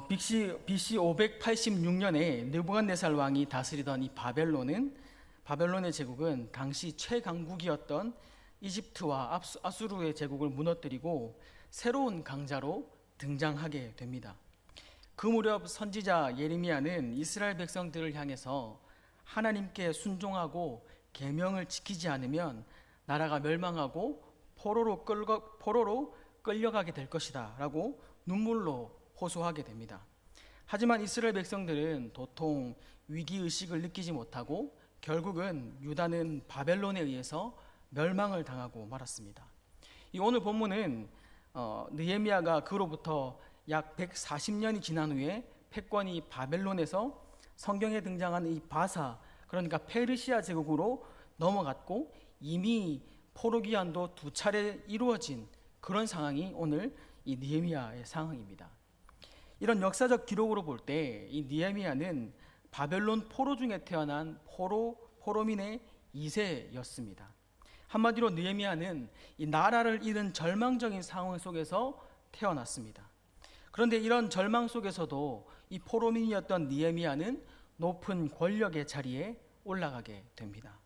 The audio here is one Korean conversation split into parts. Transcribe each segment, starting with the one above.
BC 586년에 느부갓네살 왕이 다스리던 이 바벨론의 제국은 당시 최강국이었던 이집트와 아수르의 제국을 무너뜨리고 새로운 강자로 등장하게 됩니다. 그 무렵 선지자 예레미야는 이스라엘 백성들을 향해서 하나님께 순종하고 계명을 지키지 않으면 나라가 멸망하고 포로로 끌려가게 될 것이다 라고 눈물로 호소하게 됩니다. 하지만 이스라엘 백성들은 도통 위기의식을 느끼지 못하고 결국은 유다는 바벨론에 의해서 멸망을 당하고 말았습니다. 이 오늘 본문은 느헤미야가 그로부터 약 140년이 지난 후에 패권이 바벨론에서 성경에 등장하는 이 바사, 그러니까 페르시아 제국으로 넘어갔고 이미 포로 귀환도 2차례 이루어진 그런 상황이 오늘 이 느헤미야의 상황입니다. 이런 역사적 기록으로 볼 때 이 느헤미야는 바벨론 포로 중에 태어난 포로민의 2세였습니다. 한마디로 느헤미야는 이 나라를 잃은 절망적인 상황 속에서 태어났습니다. 그런데 이런 절망 속에서도 이 포로민이었던 느헤미야는 높은 권력의 자리에 올라가게 됩니다.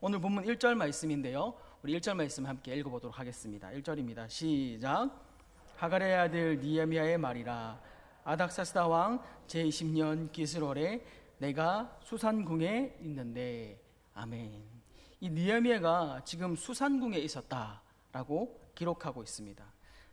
오늘 본문 1절 말씀인데요, 우리 1절 말씀 함께 읽어보도록 하겠습니다. 1절입니다. 시작. 하갈의 아들 느헤미야의 말이라. 아닥사스다 왕 제20년 기슬월에 내가 수산궁에 있는데. 아멘. 이 느헤미야가 지금 수산궁에 있었다라고 기록하고 있습니다.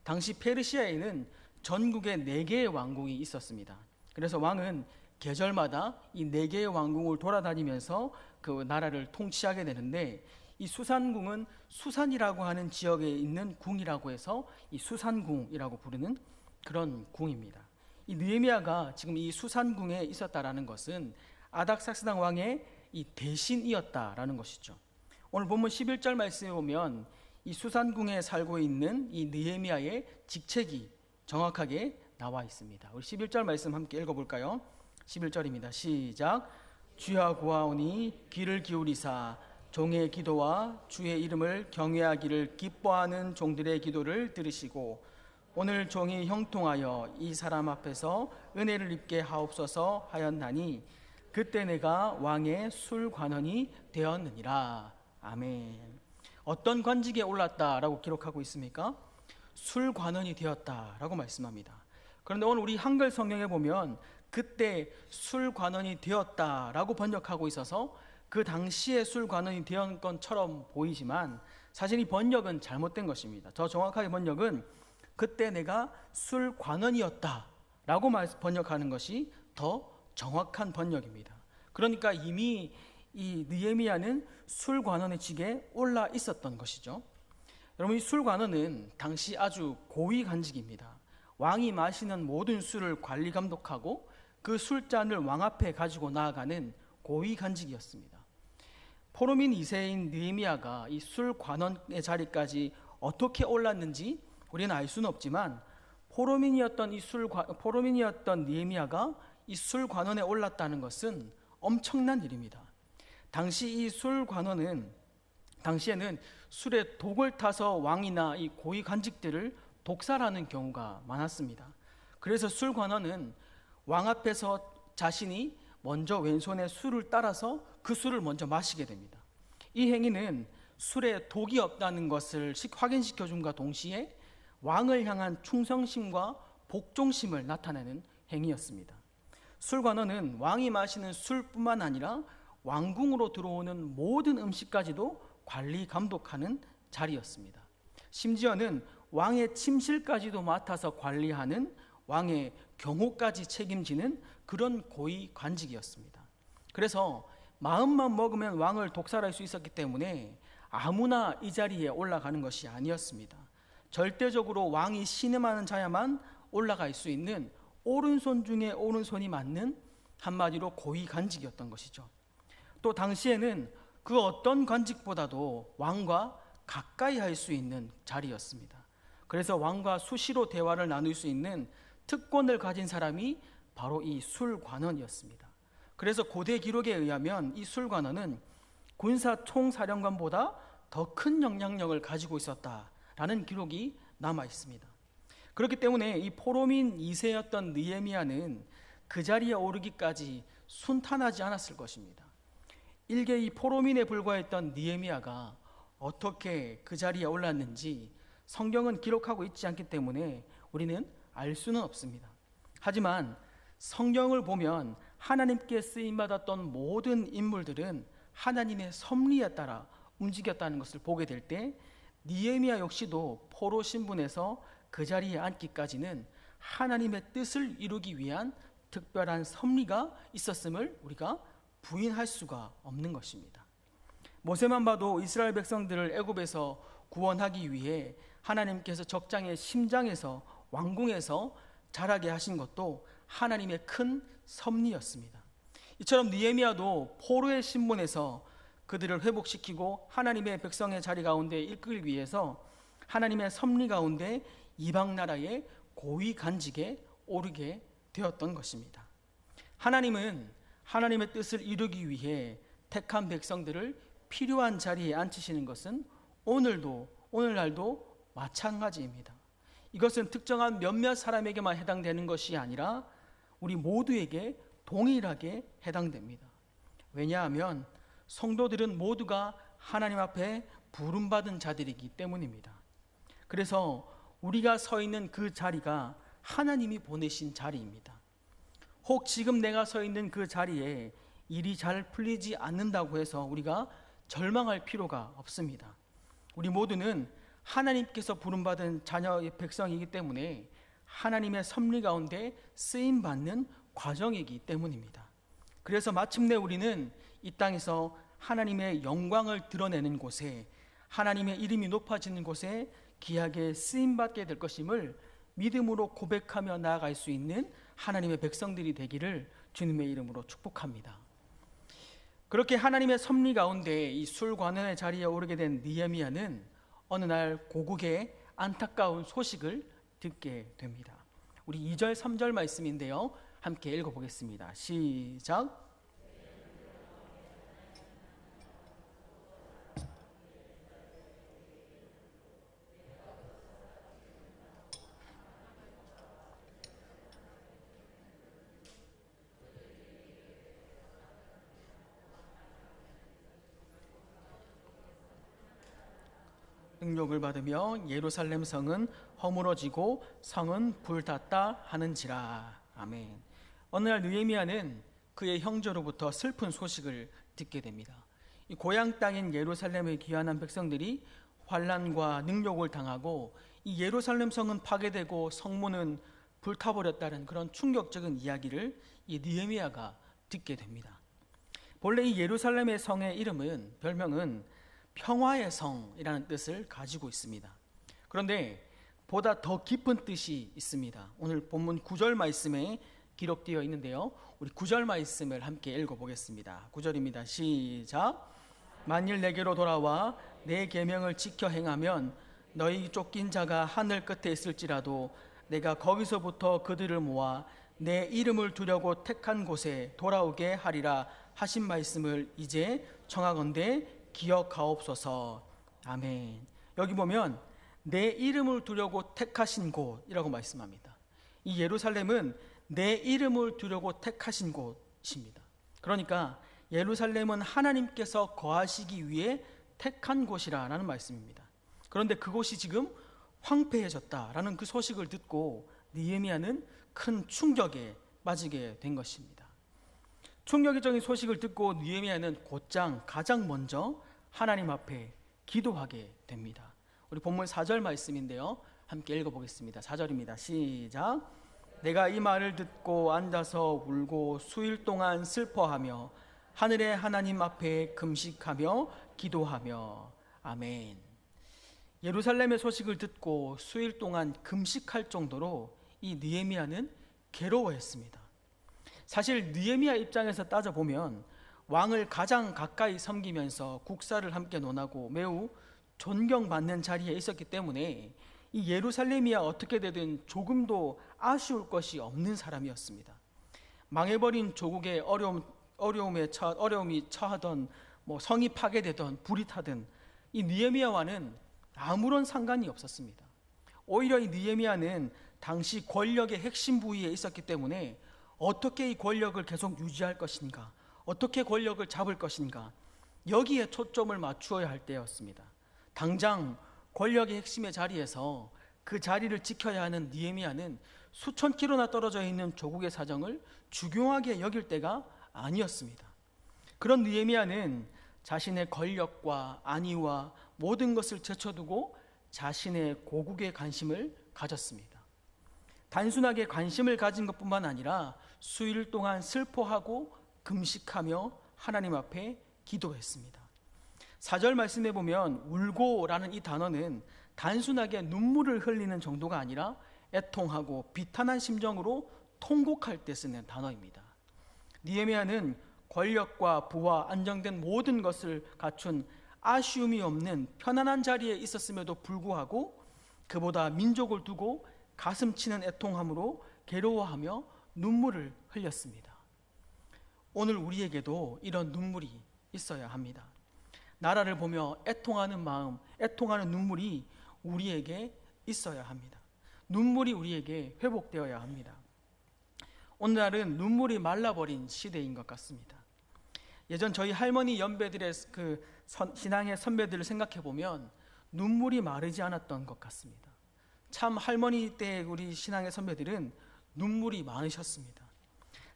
당시 페르시아에는 전국에 4개의 왕궁이 있었습니다. 그래서 왕은 계절마다 이 4개의 왕궁을 돌아다니면서 그 나라를 통치하게 되는데, 이 수산궁은 수산이라고 하는 지역에 있는 궁이라고 해서 이 수산궁이라고 부르는 그런 궁입니다. 이 느헤미야가 지금 이 수산궁에 있었다라는 것은 아닥사스다 왕의 이 대신이었다라는 것이죠. 오늘 본문 11절 말씀에 보면 이 수산궁에 살고 있는 이 느헤미야의 직책이 정확하게 나와 있습니다. 우리 11절 말씀 함께 읽어볼까요? 11절입니다. 시작. 주여 구하오니 귀를 기울이사 종의 기도와 주의 이름을 경외하기를 기뻐하는 종들의 기도를 들으시고 오늘 종이 형통하여 이 사람 앞에서 은혜를 입게 하옵소서 하였나니 그때 내가 왕의 술관원이 되었느니라. 아멘. 어떤 관직에 올랐다라고 기록하고 있습니까? 술관원이 되었다라고 말씀합니다. 그런데 오늘 우리 한글 성경에 보면 그때 술관원이 되었다라고 번역하고 있어서 그 당시에 술관원이 되었던 것처럼 보이지만 사실 이 번역은 잘못된 것입니다. 더 정확하게 번역은 그때 내가 술관원이었다라고 번역하는 것이 더 정확한 번역입니다. 그러니까 이미 이 느헤미야는 술관원의 직에 올라 있었던 것이죠. 여러분, 이 술관원은 당시 아주 고위 관직입니다. 왕이 마시는 모든 술을 관리 감독하고 그 술잔을 왕 앞에 가지고 나아가는 고위 관직이었습니다. 포로민 2세인 느헤미야가 이 술관원의 자리까지 어떻게 올랐는지 우리는 알 수는 없지만 포로민이었던 느헤미야가 이 술관원에 올랐다는 것은 엄청난 일입니다. 당시 이 술관원은 당시에는 술에 독을 타서 왕이나 이 고위 관직들을 독살하는 경우가 많았습니다. 그래서 술관원은 왕 앞에서 자신이 먼저 왼손에 술을 따라서 그 술을 먼저 마시게 됩니다. 이 행위는 술에 독이 없다는 것을 확인시켜 줌과 동시에 왕을 향한 충성심과 복종심을 나타내는 행위였습니다. 술관원은 왕이 마시는 술뿐만 아니라 왕궁으로 들어오는 모든 음식까지도 관리 감독하는 자리였습니다. 심지어는 왕의 침실까지도 맡아서 관리하는 왕의 경호까지 책임지는 그런 고위 관직이었습니다. 그래서 마음만 먹으면 왕을 독살할 수 있었기 때문에 아무나 이 자리에 올라가는 것이 아니었습니다. 절대적으로 왕이 신임하는 자야만 올라갈 수 있는 오른손 중에 오른손이 맞는 한마디로 고위 관직이었던 것이죠. 또 당시에는 그 어떤 관직보다도 왕과 가까이 할 수 있는 자리였습니다. 그래서 왕과 수시로 대화를 나눌 수 있는 특권을 가진 사람이 바로 이 술관원이었습니다. 그래서 고대 기록에 의하면 이 술관원은 군사 총사령관보다 더 큰 영향력을 가지고 있었다라는 기록이 남아 있습니다. 그렇기 때문에 이 포로민 2세였던 느헤미야는 그 자리에 오르기까지 순탄하지 않았을 것입니다. 일개 이 포로민에 불과했던 느헤미야가 어떻게 그 자리에 올랐는지 성경은 기록하고 있지 않기 때문에 우리는 알 수는 없습니다. 하지만 성경을 보면 하나님께 쓰임받았던 모든 인물들은 하나님의 섭리에 따라 움직였다는 것을 보게 될 때 느헤미야 역시도 포로 신분에서 그 자리에 앉기까지는 하나님의 뜻을 이루기 위한 특별한 섭리가 있었음을 우리가 부인할 수가 없는 것입니다. 모세만 봐도 이스라엘 백성들을 애굽에서 구원하기 위해 하나님께서 적장의 심장에서 왕궁에서 자라게 하신 것도 하나님의 큰 섭리였습니다. 이처럼 느헤미야도 포로의 신분에서 그들을 회복시키고 하나님의 백성의 자리 가운데 이끌기 위해서 하나님의 섭리 가운데 이방 나라의 고위 간직에 오르게 되었던 것입니다. 하나님은 하나님의 뜻을 이루기 위해 택한 백성들을 필요한 자리에 앉히시는 것은 오늘날도 마찬가지입니다. 이것은 특정한 몇몇 사람에게만 해당되는 것이 아니라 우리 모두에게 동일하게 해당됩니다. 왜냐하면 성도들은 모두가 하나님 앞에 부름받은 자들이기 때문입니다. 그래서 우리가 서 있는 그 자리가 하나님이 보내신 자리입니다. 혹 지금 내가 서 있는 그 자리에 일이 잘 풀리지 않는다고 해서 우리가 절망할 필요가 없습니다. 우리 모두는 하나님께서 부름받은 자녀의 백성이기 때문에 하나님의 섭리 가운데 쓰임받는 과정이기 때문입니다. 그래서 마침내 우리는 이 땅에서 하나님의 영광을 드러내는 곳에, 하나님의 이름이 높아지는 곳에 귀하게 쓰임받게 될 것임을 믿음으로 고백하며 나아갈 수 있는 하나님의 백성들이 되기를 주님의 이름으로 축복합니다. 그렇게 하나님의 섭리 가운데 이 술관원의 자리에 오르게 된 느헤미야는 어느 날 고국의 안타까운 소식을 듣게 됩니다. 우리 2절 3절 말씀인데요, 함께 읽어보겠습니다. 시작. 능력을 받으며 예루살렘 성은 허물어지고 성은 불탔다 하는지라. 아멘. 어느 날 느헤미야는 그의 형제로부터 슬픈 소식을 듣게 됩니다. 이 고향 땅인 예루살렘에 귀환한 백성들이 환난과 능욕을 당하고 이 예루살렘 성은 파괴되고 성문은 불타버렸다는 그런 충격적인 이야기를 이 느헤미야가 듣게 됩니다. 본래 이 예루살렘의 성의 이름은, 별명은 평화의 성이라는 뜻을 가지고 있습니다. 그런데 보다 더 깊은 뜻이 있습니다. 오늘 본문 9절 말씀에 기록되어 있는데요, 우리 9절 말씀을 함께 읽어보겠습니다. 9절입니다. 시작. 만일 내게로 돌아와 내 계명을 지켜 행하면 너희 쫓긴 자가 하늘 끝에 있을지라도 내가 거기서부터 그들을 모아 내 이름을 두려고 택한 곳에 돌아오게 하리라 하신 말씀을 이제 청하건대 기억하옵소서. 아멘. 여기 보면 내 이름을 두려고 택하신 곳이라고 말씀합니다. 이 예루살렘은 내 이름을 두려고 택하신 곳입니다. 그러니까 예루살렘은 하나님께서 거하시기 위해 택한 곳이라는 말씀입니다. 그런데 그곳이 지금 황폐해졌다라는 그 소식을 듣고 느헤미야는 큰 충격에 빠지게 된 것입니다. 충격적인 소식을 듣고 느헤미야는 곧장 가장 먼저 하나님 앞에 기도하게 됩니다. 우리 본문 4절 말씀인데요, 함께 읽어보겠습니다. 4절입니다. 시작. 내가 이 말을 듣고 앉아서 울고 수일 동안 슬퍼하며 하늘의 하나님 앞에 금식하며 기도하며. 아멘. 예루살렘의 소식을 듣고 수일 동안 금식할 정도로 이 느헤미야는 괴로워했습니다. 사실 느헤미야 입장에서 따져보면 왕을 가장 가까이 섬기면서 국사를 함께 논하고 매우 존경받는 자리에 있었기 때문에 이 예루살렘이야 어떻게 되든 조금도 아쉬울 것이 없는 사람이었습니다. 망해버린 조국의 어려움이 처하던, 성이 파괴되던 불이 타든 이 느헤미야와는 아무런 상관이 없었습니다. 오히려 이 느헤미야는 당시 권력의 핵심 부위에 있었기 때문에 어떻게 이 권력을 계속 유지할 것인가, 어떻게 권력을 잡을 것인가, 여기에 초점을 맞추어야 할 때였습니다. 당장 권력의 핵심의 자리에서 그 자리를 지켜야 하는 느헤미야는 수천 킬로나 떨어져 있는 조국의 사정을 중요하게 여길 때가 아니었습니다. 그런 느헤미야는 자신의 권력과 안위와 모든 것을 제쳐두고 자신의 고국에 관심을 가졌습니다. 단순하게 관심을 가진 것뿐만 아니라 수일 동안 슬퍼하고 금식하며 하나님 앞에 기도했습니다. 4절 말씀에 보면 울고라는 이 단어는 단순하게 눈물을 흘리는 정도가 아니라 애통하고 비탄한 심정으로 통곡할 때 쓰는 단어입니다. 느헤미야는 권력과 부와 안정된 모든 것을 갖춘 아쉬움이 없는 편안한 자리에 있었음에도 불구하고 그보다 민족을 두고 가슴 치는 애통함으로 괴로워하며 눈물을 흘렸습니다. 오늘 우리에게도 이런 눈물이 있어야 합니다. 나라를 보며 애통하는 마음, 애통하는 눈물이 우리에게 있어야 합니다. 눈물이 우리에게 회복되어야 합니다. 오늘날은 눈물이 말라버린 시대인 것 같습니다. 예전 저희 할머니 연배들의 그 신앙의 선배들을 생각해 보면 눈물이 마르지 않았던 것 같습니다. 참 할머니 때 우리 신앙의 선배들은 눈물이 많으셨습니다.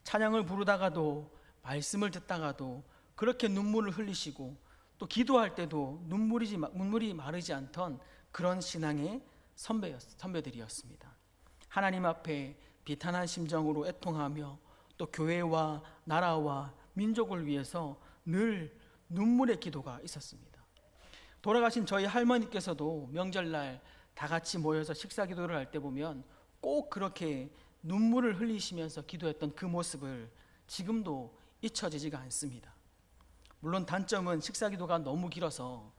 찬양을 부르다가도 말씀을 듣다가도 그렇게 눈물을 흘리시고 또 기도할 때도 눈물이 마르지 않던 그런 신앙의 선배들이었습니다. 하나님 앞에 비탄한 심정으로 애통하며 또 교회와 나라와 민족을 위해서 늘 눈물의 기도가 있었습니다. 돌아가신 저희 할머니께서도 명절날 다 같이 모여서 식사 기도를 할 때 보면 꼭 그렇게 눈물을 흘리시면서 기도했던 그 모습을 지금도 잊혀지지가 않습니다. 물론 단점은 식사 기도가 너무 길어서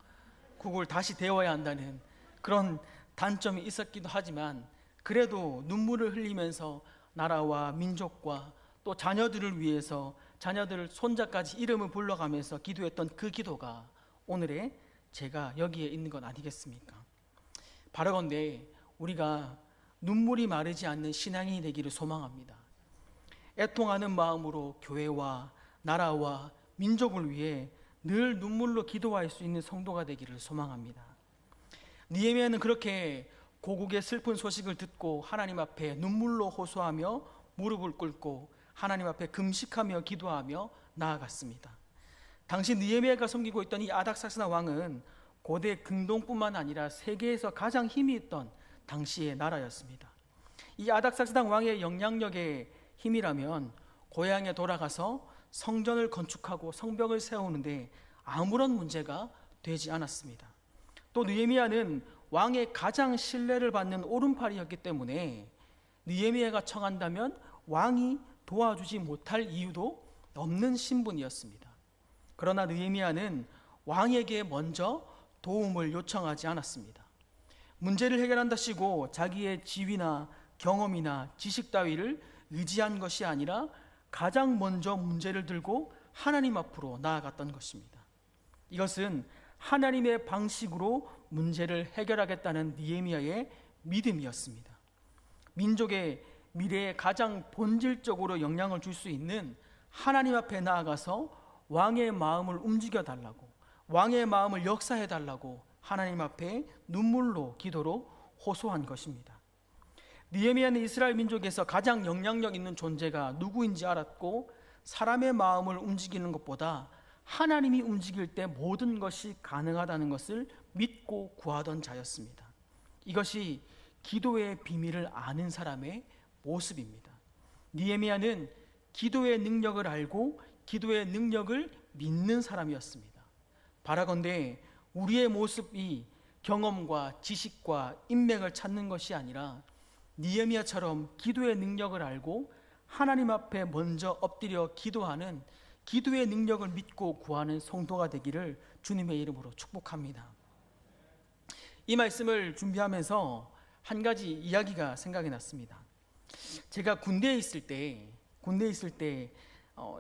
그걸 다시 데워야 한다는 그런 단점이 있었기도 하지만 그래도 눈물을 흘리면서 나라와 민족과 또 자녀들을 위해서 자녀들 손자까지 이름을 불러가면서 기도했던 그 기도가 오늘의 제가 여기에 있는 건 아니겠습니까? 바라건대 우리가 눈물이 마르지 않는 신앙이 되기를 소망합니다. 애통하는 마음으로 교회와 나라와 민족을 위해 늘 눈물로 기도할 수 있는 성도가 되기를 소망합니다. 느헤미야는 그렇게 고국의 슬픈 소식을 듣고 하나님 앞에 눈물로 호소하며 무릎을 꿇고 하나님 앞에 금식하며 기도하며 나아갔습니다. 당시 느헤미야가 섬기고 있던 이 아닥사스다 왕은 고대 근동뿐만 아니라 세계에서 가장 힘이 있던 당시의 나라였습니다. 이 아닥사스다 왕의 영향력의 힘이라면 고향에 돌아가서 성전을 건축하고 성벽을 세우는데 아무런 문제가 되지 않았습니다. 또 느헤미야는 왕의 가장 신뢰를 받는 오른팔이었기 때문에 느헤미야가 청한다면 왕이 도와주지 못할 이유도 없는 신분이었습니다. 그러나 느헤미야는 왕에게 먼저 도움을 요청하지 않았습니다. 문제를 해결한다시고 자기의 지위나 경험이나 지식 따위를 의지한 것이 아니라 가장 먼저 문제를 들고 하나님 앞으로 나아갔던 것입니다. 이것은 하나님의 방식으로 문제를 해결하겠다는 느헤미야의 믿음이었습니다. 민족의 미래에 가장 본질적으로 영향을 줄 수 있는 하나님 앞에 나아가서 왕의 마음을 움직여 달라고, 왕의 마음을 역사해 달라고 하나님 앞에 눈물로 기도로 호소한 것입니다. 느헤미야는 이스라엘 민족에서 가장 영향력 있는 존재가 누구인지 알았고 사람의 마음을 움직이는 것보다 하나님이 움직일 때 모든 것이 가능하다는 것을 믿고 구하던 자였습니다. 이것이 기도의 비밀을 아는 사람의 모습입니다. 느헤미야는 기도의 능력을 알고 기도의 능력을 믿는 사람이었습니다. 바라건대 우리의 모습이 경험과 지식과 인맥을 찾는 것이 아니라 느헤미야처럼 기도의 능력을 알고 하나님 앞에 먼저 엎드려 기도하는 기도의 능력을 믿고 구하는 성도가 되기를 주님의 이름으로 축복합니다. 이 말씀을 준비하면서 한 가지 이야기가 생각이 났습니다. 제가 군대에 있을 때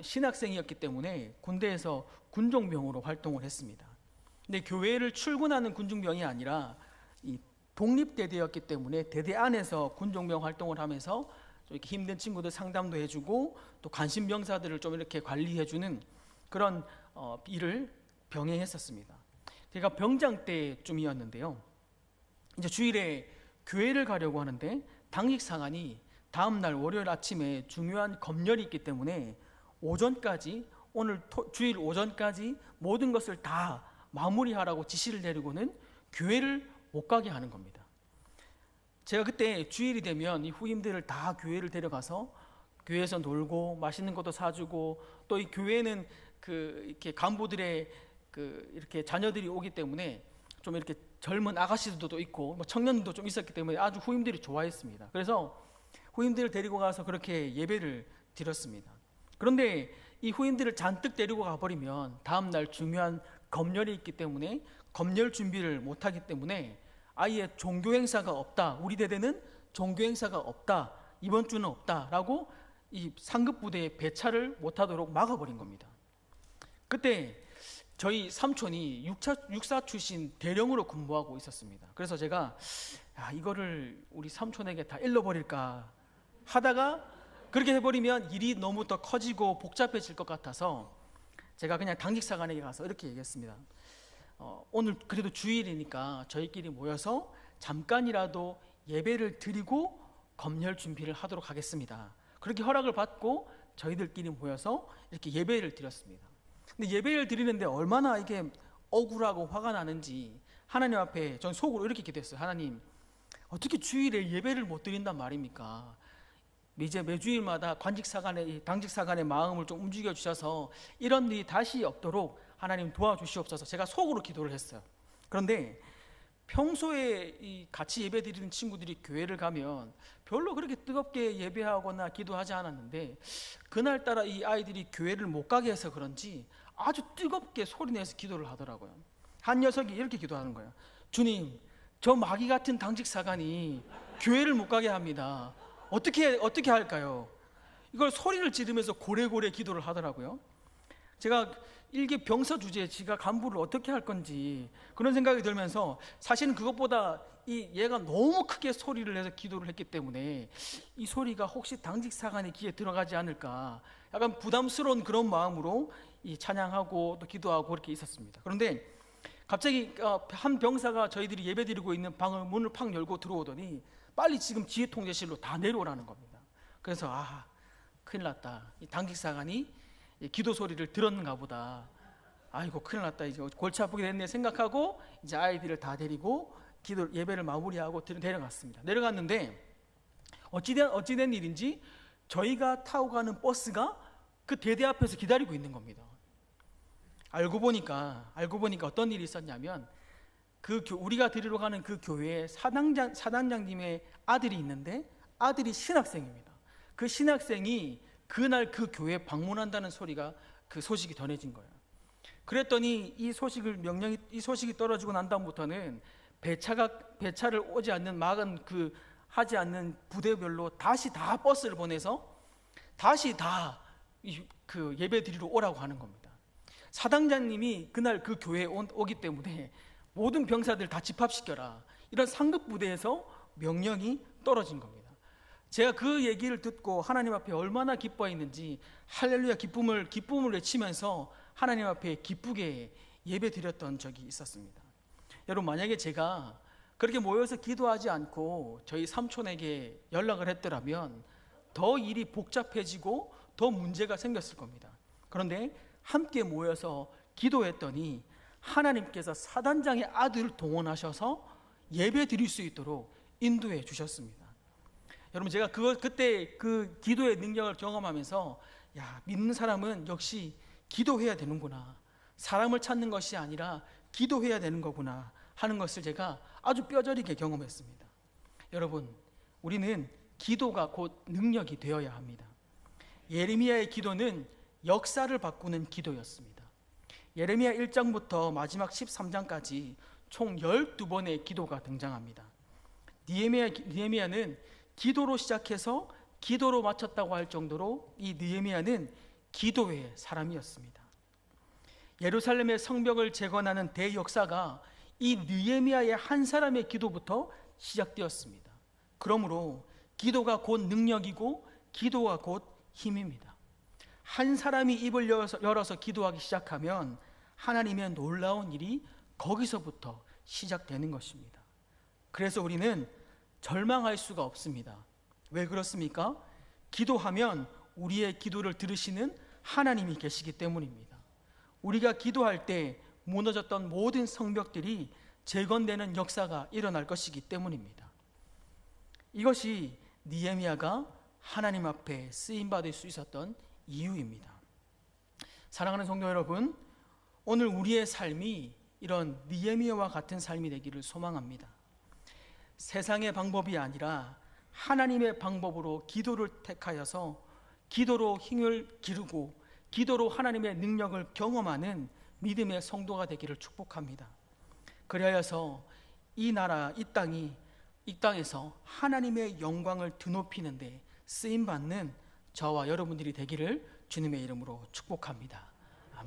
신학생이었기 때문에 군대에서 군종병으로 활동을 했습니다. 근데 교회를 출근하는 군중병이 아니라 이 독립대대였기 때문에 대대 안에서 군종병 활동을 하면서 좀 이렇게 힘든 친구들 상담도 해주고 또 관심병사들을 좀 이렇게 관리해주는 그런 일을 병행했었습니다. 제가 병장 때쯤이었는데요. 이제 주일에 교회를 가려고 하는데 당직 사관이 다음 날 월요일 아침에 중요한 검열이 있기 때문에 오전까지 오늘 주일 오전까지 모든 것을 다 마무리하라고 지시를 내리고는 교회를 못 가게 하는 겁니다. 제가 그때 주일이 되면 이 후임들을 다 교회를 데려가서 교회에서 놀고 맛있는 것도 사주고 또 이 교회는 이렇게 간부들의 이렇게 자녀들이 오기 때문에 좀 이렇게 젊은 아가씨들도 있고 뭐 청년들도 좀 있었기 때문에 아주 후임들이 좋아했습니다. 그래서 후임들을 데리고 가서 그렇게 예배를 드렸습니다. 그런데 이 후임들을 잔뜩 데리고 가버리면 다음 날 중요한 검열이 있기 때문에 검열 준비를 못하기 때문에 아예 종교 행사가 없다. 우리 대대는 종교 행사가 없다. 이번 주는 없다라고 이 상급 부대의 배차를 못하도록 막아버린 겁니다. 그때 저희 삼촌이 육사 출신 대령으로 근무하고 있었습니다. 그래서 제가 이거를 우리 삼촌에게 다 일러버릴까 하다가 그렇게 해버리면 일이 너무 더 커지고 복잡해질 것 같아서 제가 그냥 당직사관에게 가서 이렇게 얘기했습니다. 오늘 그래도 주일이니까 저희끼리 모여서 잠깐이라도 예배를 드리고 검열 준비를 하도록 하겠습니다. 그렇게 허락을 받고 저희들끼리 모여서 이렇게 예배를 드렸습니다. 근데 예배를 드리는데 얼마나 이게 억울하고 화가 나는지 하나님 앞에 전 속으로 이렇게 기도했어요. 하나님, 어떻게 주일에 예배를 못 드린단 말입니까? 이제 매주일마다 당직사관의 마음을 좀 움직여 주셔서 이런 일이 다시 없도록 하나님 도와주시옵소서. 제가 속으로 기도를 했어요. 그런데 평소에 같이 예배 드리는 친구들이 교회를 가면 별로 그렇게 뜨겁게 예배하거나 기도하지 않았는데 그날따라 이 아이들이 교회를 못 가게 해서 그런지 아주 뜨겁게 소리내서 기도를 하더라고요. 한 녀석이 이렇게 기도하는 거예요. 주님, 저 마귀 같은 당직사관이 교회를 못 가게 합니다. 어떻게 할까요? 이걸 소리를 지르면서 고래고래 기도를 하더라고요. 제가 일개 병사 주제에 지가 간부를 어떻게 할 건지 그런 생각이 들면서 사실은 그것보다 얘가 너무 크게 소리를 내서 기도를 했기 때문에 이 소리가 혹시 당직사관의 귀에 들어가지 않을까 약간 부담스러운 그런 마음으로 찬양하고 또 기도하고 그렇게 있었습니다. 그런데 갑자기 한 병사가 저희들이 예배드리고 있는 방을 문을 팍 열고 들어오더니 빨리 지금 지휘 통제실로 다 내려오라는 겁니다. 그래서 큰일 났다. 이 당직사관이 기도 소리를 들었는가 보다. 아이고 큰일 났다. 이제 골치 아프게 됐네 생각하고 이제 아이들을 다 데리고 예배를 마무리하고 내려갔습니다. 내려갔는데 어찌된 일인지 저희가 타고 가는 버스가 그 대대 앞에서 기다리고 있는 겁니다. 알고 보니까 어떤 일이 있었냐면 우리가 드리러 가는 그 교회에 사단장님의 아들이 있는데 아들이 신학생입니다. 그 신학생이 그날 그 교회에 방문한다는 그 소식이 전해진 거예요. 그랬더니 이 소식이 떨어지고 난 다음부터는 배차를 오지 않는 하지 않는 부대별로 다시 다 버스를 보내서 다시 다 예배 드리러 오라고 하는 겁니다. 사단장님이 그날 그 교회에 오기 때문에 모든 병사들 다 집합시켜라. 이런 상급 부대에서 명령이 떨어진 겁니다. 제가 그 얘기를 듣고 하나님 앞에 얼마나 기뻐했는지 할렐루야 기쁨을 외치면서 하나님 앞에 기쁘게 예배 드렸던 적이 있었습니다. 여러분, 만약에 제가 그렇게 모여서 기도하지 않고 저희 삼촌에게 연락을 했더라면 더 일이 복잡해지고 더 문제가 생겼을 겁니다. 그런데 함께 모여서 기도했더니 하나님께서 사단장의 아들을 동원하셔서 예배 드릴 수 있도록 인도해 주셨습니다. 여러분, 제가 그때 그 기도의 능력을 경험하면서 믿는 사람은 역시 기도해야 되는구나, 사람을 찾는 것이 아니라 기도해야 되는 거구나 하는 것을 제가 아주 뼈저리게 경험했습니다. 여러분, 우리는 기도가 곧 능력이 되어야 합니다. 예레미야의 기도는 역사를 바꾸는 기도였습니다. 예레미야 1장부터 마지막 13장까지 총 12번의 기도가 등장합니다. 느헤미야는 기도로 시작해서 기도로 마쳤다고 할 정도로 이 느헤미야는 기도의 사람이었습니다. 예루살렘의 성벽을 재건하는 대역사가 이 느헤미야의 한 사람의 기도부터 시작되었습니다. 그러므로 기도가 곧 능력이고 기도가 곧 힘입니다. 한 사람이 입을 열어서 기도하기 시작하면 하나님의 놀라운 일이 거기서부터 시작되는 것입니다. 그래서 우리는 절망할 수가 없습니다. 왜 그렇습니까? 기도하면 우리의 기도를 들으시는 하나님이 계시기 때문입니다. 우리가 기도할 때 무너졌던 모든 성벽들이 재건되는 역사가 일어날 것이기 때문입니다. 이것이 느헤미야가 하나님 앞에 쓰임받을 수 있었던 이유입니다. 사랑하는 성도 여러분, 오늘 우리의 삶이 이런 느헤미야와 같은 삶이 되기를 소망합니다. 세상의 방법이 아니라 하나님의 방법으로 기도를 택하여서 기도로 힘을 기르고 기도로 하나님의 능력을 경험하는 믿음의 성도가 되기를 축복합니다. 그리하여서 이 나라, 이 땅에서 하나님의 영광을 드높이는 데 쓰임받는 저와 여러분들이 되기를 주님의 이름으로 축복합니다.